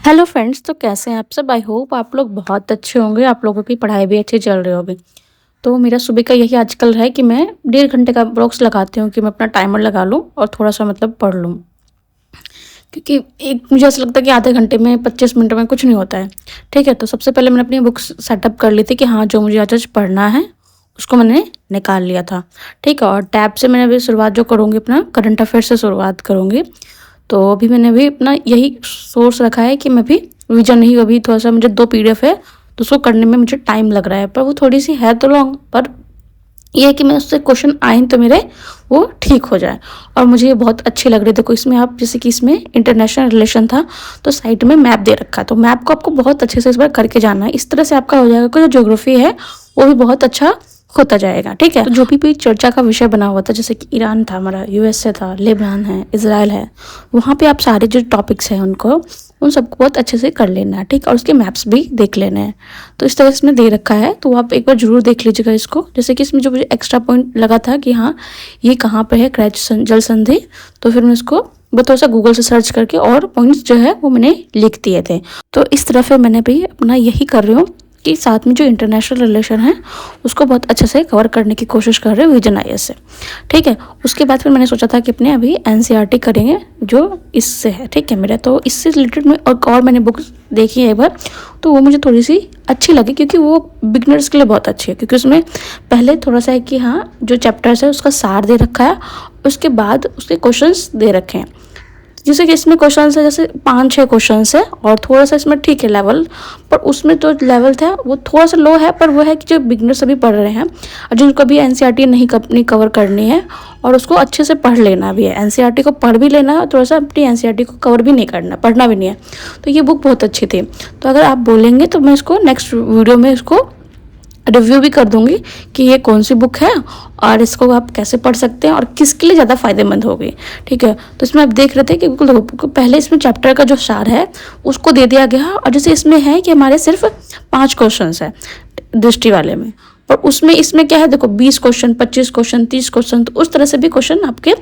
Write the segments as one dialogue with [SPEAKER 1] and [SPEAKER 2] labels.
[SPEAKER 1] Hello friends, तो कैसे हैं आप सब? आई होप आप लोग बहुत अच्छे होंगे, आप लोगों की पढ़ाई भी अच्छी चल रही होगी। तो मेरा सुबह का यही आजकल है कि मैं 1.5 घंटे का अप्रॉक्स लगाती हूँ कि मैं अपना टाइमर लगा लूँ और थोड़ा-सा मतलब पढ़ लूँ। क्योंकि एक मुझे ऐसा लगता है कि आधे घंटे में 25 मिनट में कुछ नहीं होता है। ठीक है? तो सबसे पहले मैंने अपनी बुक्स सेटअप कर ली थी कि हाँ, जो मुझे आज-आज पढ़ना है, उसको मैंने निकाल लिया था। ठीक है? और टैब से मैंने अभी शुरुआत जो करूँगी अपना करंट अफ़ेयर्स से शुरुआत करूँगी। तो अभी मैंने भी अपना यही सोर्स रखा है कि मैं भी रिवीजन ही अभी थोड़ा-सा मुझे 2 पीडीएफ है, तो उसको करने में मुझे टाइम लग रहा है। पर वो थोड़ी-सी है तो लॉन्ग, पर ये है कि मैं उससे क्वेश्चन आए तो मेरे वो ठीक हो जाए। और मुझे ये बहुत अच्छी लग रही है। देखो इसमें आप जैसे कि इसमें इंटरनेशनल रिलेशन था, तो साइड में मैप दे रखा है। तो मैप को आपको बहुत अच्छे से इस बार करके जाना है। इस तरह से आपका हो जाएगा कि जो ज्योग्राफी है, वो भी बहुत अच्छा होता जाएगा। ठीक है? तो जो भी चर्चा का विषय बना हुआ था, जैसे कि ईरान था हमारा, यूएसए था, लेबनान है, इज़राइल है, वहाँ पे आप सारे जो टॉपिक्स हैं उन सबको बहुत अच्छे से कर लेना है। ठीक? और उसके मैप्स भी देख लेने हैं। तो इस तरह से इसमें दे रखा है, तो आप एक बार ज़रूर देख लीजिएगा इसको। जैसे कि इसमें जो मुझे एक्स्ट्रा पॉइंट लगा था कि हाँ, ये कहाँ पे है जल संधि, तो फिर मैं इसको थोड़ा सा गूगल से सर्च करके और पॉइंट्स जो है वो मैंने लिख दिए थे। तो इस तरह से मैंने भी अपना यही कर रही हूँ कि साथ में जो इंटरनेशनल रिलेशन है उसको बहुत अच्छे से कवर करने की कोशिश कर रहे हैं विजन आईएएस से। ठीक है? उसके बाद फिर मैंने सोचा था कि अपने अभी एनसीईआरटी करेंगे जो इससे है। ठीक है? मेरा तो इससे रिलेटेड में और मैंने बुक्स देखी है एक बार, तो वो मुझे थोड़ी सी अच्छी लगी क्योंकि वो बिगनर्स के लिए बहुत अच्छी है। क्योंकि उसमें पहले थोड़ा सा है कि हाँ, जो चैप्टर्स है उसका सार दे रखा है, उसके बाद उसके क्वेश्चंस दे रखे हैं। जैसे कि इसमें क्वेश्चंस है, जैसे 5-6 क्वेश्चंस है और थोड़ा सा इसमें ठीक है लेवल, पर उसमें तो लेवल था वो थोड़ा सा लो है। पर वो है कि जो बिगनर्स अभी पढ़ रहे हैं और जिनको अभी एनसीईआरटी नहीं कवर करनी है और उसको अच्छे से पढ़ लेना भी है, एनसीईआरटी को पढ़ भी लेना है और थोड़ा सा अपनी एनसीईआरटी को कवर भी नहीं करना, पढ़ना भी नहीं है, तो ये बुक बहुत अच्छी थी। तो अगर आप बोलेंगे तो मैं इसको नेक्स्ट वीडियो में इसको रिव्यू भी कर दूंगी कि ये कौन सी बुक है और इसको आप कैसे पढ़ सकते हैं और किसके लिए ज़्यादा फायदेमंद होगी। ठीक है? तो इसमें आप देख रहे थे कि बिल्कुल देखो, पहले इसमें चैप्टर का जो सार है उसको दे दिया गया और जैसे इसमें है कि हमारे सिर्फ 5 क्वेश्चंस है दृष्टि वाले में, पर उसमें इसमें क्या है, देखो 20 क्वेश्चन, 25 क्वेश्चन, 30 क्वेश्चन, तो उस तरह से भी क्वेश्चन आपके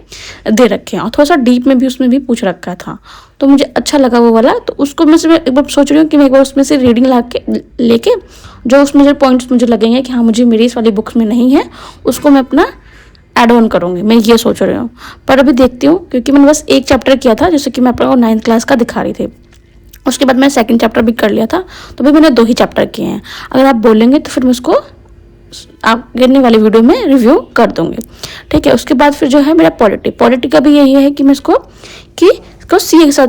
[SPEAKER 1] दे रखे हैं और थोड़ा सा डीप में भी उसमें भी पूछ रखा था। तो मुझे अच्छा लगा वो वाला, तो उसको मैं एक बार सोच रही हूँ कि मैं एक बार उसमें से रीडिंग ला के लेके जो उसमें जो पॉइंट्स मुझे लगेंगे कि हाँ मुझे मेरी इस वाली बुक्स में नहीं है, उसको मैं अपना ऐड ऑन करूँगी, मैं ये सोच रही हूँ। पर अभी देखती हूँ क्योंकि मैंने बस एक चैप्टर किया था, जैसे कि मैं अपने को 9th क्लास का दिखा रही थी। उसके बाद मैंने सेकंड चैप्टर भी कर लिया था, तो अभी मैंने 2 ही चैप्टर किए हैं। अगर आप बोलेंगे तो फिर मैं उसको आगे वाली वीडियो में रिव्यू कर दूंगी। ठीक है? उसके बाद फिर जो है मेरा पॉलिटी का भी यही है कि मैं इसको सीए के साथ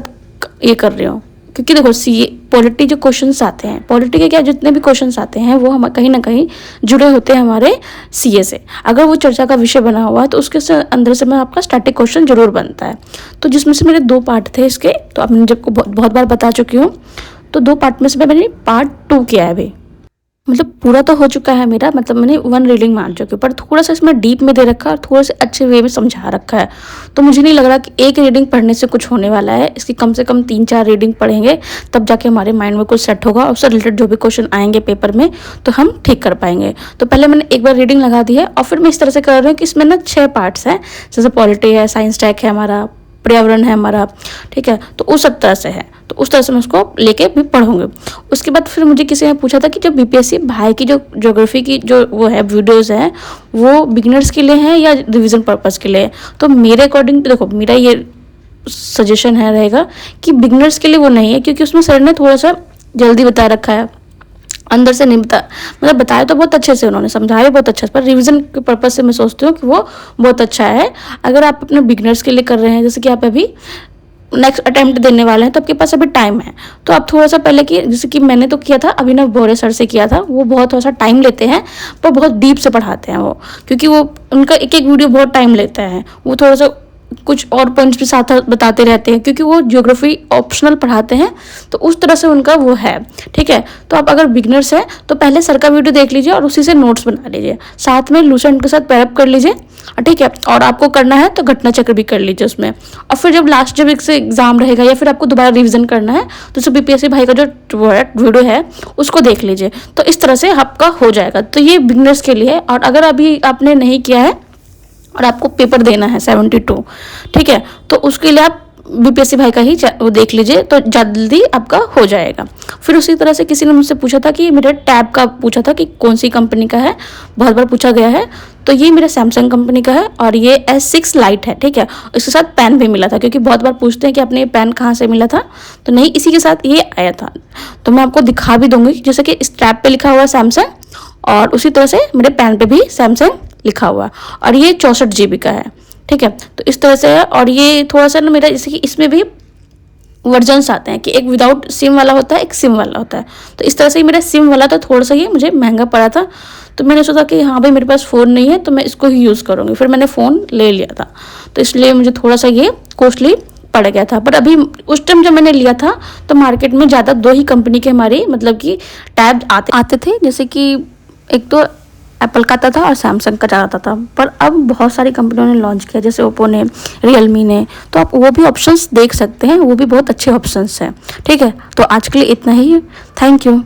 [SPEAKER 1] ये कर रही हूँ। क्योंकि देखो सीए पॉलिटी जो क्वेश्चंस आते हैं, पॉलिटी के क्या जितने भी क्वेश्चंस आते हैं वो हम कहीं ना कहीं जुड़े होते हैं हमारे सीए से। अगर वो चर्चा का विषय बना हुआ है तो उसके अंदर से मैं आपका स्टैटिक क्वेश्चन जरूर बनता है। तो जिसमें से मेरे 2 पार्ट थे इसके, तो अब मैंने जब को बहुत बार बता चुकी हूँ, तो 2 पार्ट में से मैंने पार्ट 2 किया है अभी। मतलब पूरा तो हो चुका है मेरा, मतलब मैंने 1 रीडिंग मान चुकी हूँ, पर थोड़ा सा इसमें डीप में दे रखा है और थोड़े से अच्छे वे में समझा रखा है। तो मुझे नहीं लग रहा कि एक रीडिंग पढ़ने से कुछ होने वाला है, इसकी कम से कम 3-4 रीडिंग पढ़ेंगे तब जाके हमारे माइंड में कुछ सेट होगा और उससे रिलेटेड जो भी क्वेश्चन आएंगे पेपर में तो हम ठीक कर पाएंगे। तो पहले मैंने एक बार रीडिंग लगा दी है और फिर मैं इस तरह से कर रही हूँ कि इसमें ना 6 पार्ट्स हैं, जैसे पॉलिटी है, साइंस टेक है हमारा, पर्यावरण है हमारा। ठीक है? तो उस सब तरह से है, तो उस तरह से मैं उसको लेके भी पढ़ूंगी। उसके बाद फिर मुझे किसी ने पूछा था कि जो बीपीएससी भाई की जो ज्योग्राफी की जो वो है वीडियोस है वो बिगिनर्स के लिए है या रिवीजन पर्पस के लिए। तो मेरे अकॉर्डिंग देखो मेरा ये सजेशन है रहेगा कि बिगिनर्स के लिए वो नहीं है, क्योंकि उसमें सर ने थोड़ा सा जल्दी बता रखा है, अंदर से नहीं मतलब बताया तो बहुत अच्छे से, उन्होंने समझाया बहुत अच्छा, पर रिवीजन के पर्पज से मैं सोचती हूँ कि वो बहुत अच्छा है। अगर आप अपने बिगनर्स के लिए कर रहे हैं, जैसे कि आप अभी नेक्स्ट अटेम्प्ट देने वाले हैं तो आपके पास अभी टाइम है, तो आप थोड़ा सा पहले की, जैसे कि मैंने तो किया था अभिनव बोरे सर से किया था, वो बहुत थोड़ा सा टाइम लेते हैं पर बहुत डीप से पढ़ाते हैं वो, क्योंकि वो उनका एक एक वीडियो बहुत टाइम लेता है, वो थोड़ा सा कुछ और पॉइंट्स भी साथ बताते रहते हैं क्योंकि वो ज्योग्राफी ऑप्शनल पढ़ाते हैं, तो उस तरह से उनका वो है। ठीक है? तो आप अगर बिगनर्स हैं तो पहले सर का वीडियो देख लीजिए और उसी से नोट्स बना लीजिए, साथ में लूसेंट के साथ पैरअप कर लीजिए। ठीक है? और आपको करना है तो घटना चक्र भी कर लीजिए उसमें, और फिर जब लास्ट जब एक से एग्जाम रहेगा या फिर आपको दोबारा रिवीजन करना है तो उसे बीपीएससी भाई का जो वीडियो है उसको देख लीजिए। तो इस तरह से आपका हो जाएगा। तो ये बिगनर्स के लिए है। और अगर अभी आपने नहीं किया है और आपको पेपर देना है 72, ठीक है, तो उसके लिए आप बीपीएससी भाई का ही वो देख लीजिए तो जल्दी आपका हो जाएगा। फिर उसी तरह से किसी ने मुझसे पूछा था कि मेरे टैब का पूछा था कि कौन सी कंपनी का है, बहुत बार पूछा गया है। तो ये मेरे सैमसंग कंपनी का है और ये S6 लाइट है, ठीक है। इसके साथ पेन भी मिला था, क्योंकि बहुत बार पूछते हैं कि आपने ये पेन कहाँ से मिला था, तो नहीं, इसी के साथ ये आया था। तो मैं आपको दिखा भी दूंगी, जैसे कि इस टैब पे लिखा हुआ है सैमसंग और उसी तरह से मेरे पेन पे भी सैमसंग लिखा हुआ है और ये 64 GB का है, ठीक है। तो इस तरह से है। और ये थोड़ा सा ना मेरा, जैसे कि इसमें भी वर्जन्स आते हैं कि एक विदाउट सिम वाला होता है, एक सिम वाला होता है। तो इस तरह से ही मेरा सिम वाला था, थोड़ा सा ये मुझे महंगा पड़ा था। तो मैंने सोचा कि हाँ भाई मेरे पास फ़ोन नहीं है तो मैं इसको ही यूज़ करूँगी, फिर मैंने फ़ोन ले लिया था। तो इसलिए मुझे थोड़ा सा ये कॉस्टली पड़ गया था। पर अभी उस टाइम जब मैंने लिया था तो मार्केट में ज़्यादा 2 ही कंपनी के हमारे मतलब कि टैब आते थे, जैसे कि एक तो एप्पल का आता था और सैमसंग का ज़्यादा आता था। पर अब बहुत सारी कंपनियों ने लॉन्च किया, जैसे ओप्पो ने, रियलमी ने। तो आप वो भी ऑप्शंस देख सकते हैं, वो भी बहुत अच्छे ऑप्शंस हैं, ठीक है। तो आज के लिए इतना ही है। Thank you.